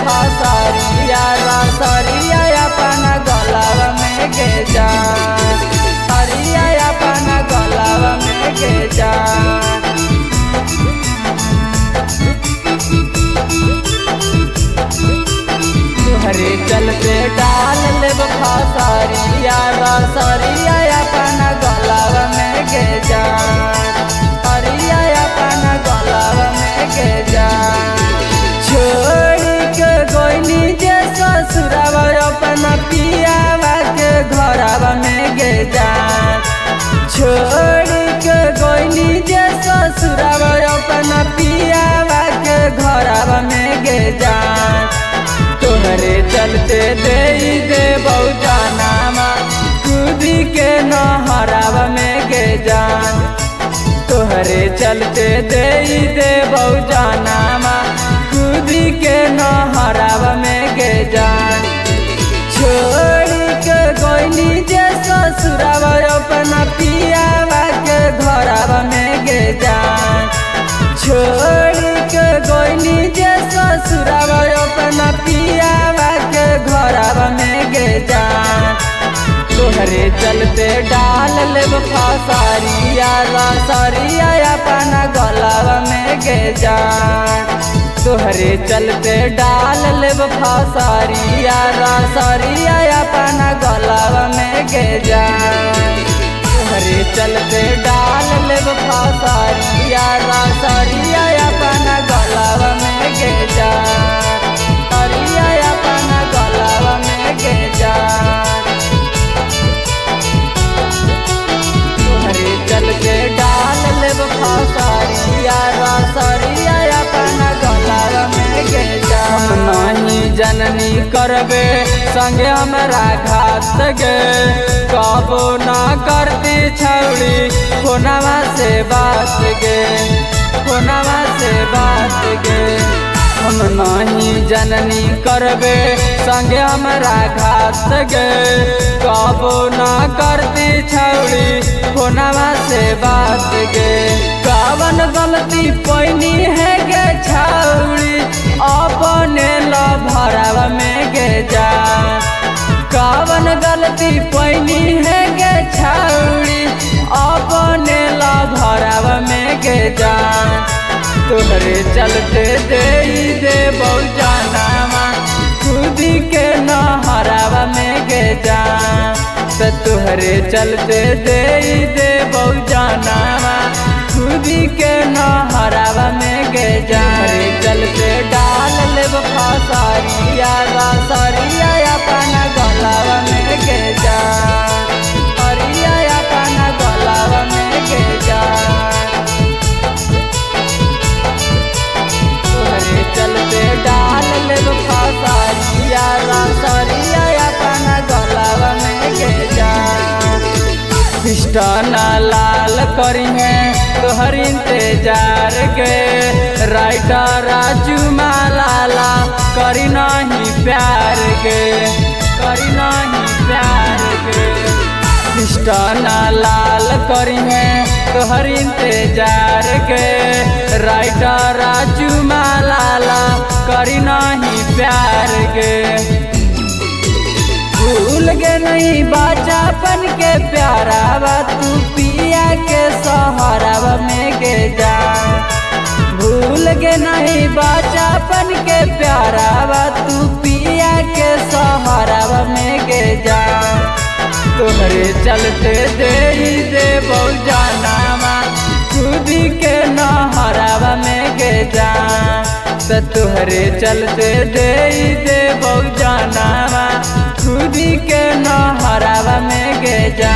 फसरिया रसरिया अपन गलावा में गे जा हरिया अपन गलावा में गे जा। तुहरे चलते डाल लेब फसरिया रसरिया अपन गलावा में गे जा हरिया अपन गलावा में गे जा। छोड़ी के गोइनी जे ससुरावा अपना पियावा के घरवा में गे जा छोड़ी के गोइनी जे ससुरावा अपना पियावा के घरवा में गे जा। तोहरे चलते दे बहुजानामा कूदी के नहरावा में गे जान तोहरे चलते दे बहुजानामा कूदी के नहरावा में गे जान। छोड़ी के गोइनी जे ससुरावा अपना पियावा के घरवा में गे जान छोड़ी के गोइनी जे ससुरावा अपना पियावा के घरवा में गे जान। तोहरे चलते डाल लेब फसरिया रसरिया अपन गलावा में गे जान तोहरे चलते डाल लेब फसरिया रसरिया अपन गलावा में गे जान। तोहरे चलते डाल लेब फसरिया रसरिया अपन गलावा में गे जान हरिया अपन गलावा में गे जान। तोहरे चलते डाल लेब फसरिया रसरिया अपन गलावा में गे जान। हम नहीं जननी करबे संगे हमरा घात गे कबो ना करती छौड़ी फोनवा से बात गे फोनवा से बात गे। हम नहीं जननी करबे संगे हमरा घात गे कबो ना करती छौड़ी फोनवा से बात गे। कवन गलती पैनी है गे छौड़ी अपने लभरवा में गे जा कवन गलती पैनी है गे छौड़ी अपने लभरवा में गे जा। तोहरे चलते दे बहुजानामा कूदी के नहरावा में गे जा तोहरे चलते दे बहुजानामा कूदी के नहरावा में गे जा। चलते डाल लेब फसरिया रसरिया अपन गलावा में गे जा हरिया अपन गलावा में गे जा। तोहरे चलते डाल लेब फसरिया रसरिया अपन गलावा में गे जा। पिस्टन लाल करी है तोहर इंतजार के राइटर राजू मालाला करी नहीं प्यार के करी नहीं प्यार के। पिस्टन लाल करी है तोहर इंतजार के राइटर राजू मालाला करी नहीं प्यार के। भूल गे नहीं बचपन के प्यारावा तू पिया के सहारावा में गे जा भूल गे नहीं बचपन के प्यारावा तू पिया के सहारावा में गे जा। तोहरे चलते दे बहुजानामा कूदी के नहरावा में गे जा तोहरे चलते दे बहुजानामा कूदी के नहरावा में गे जा।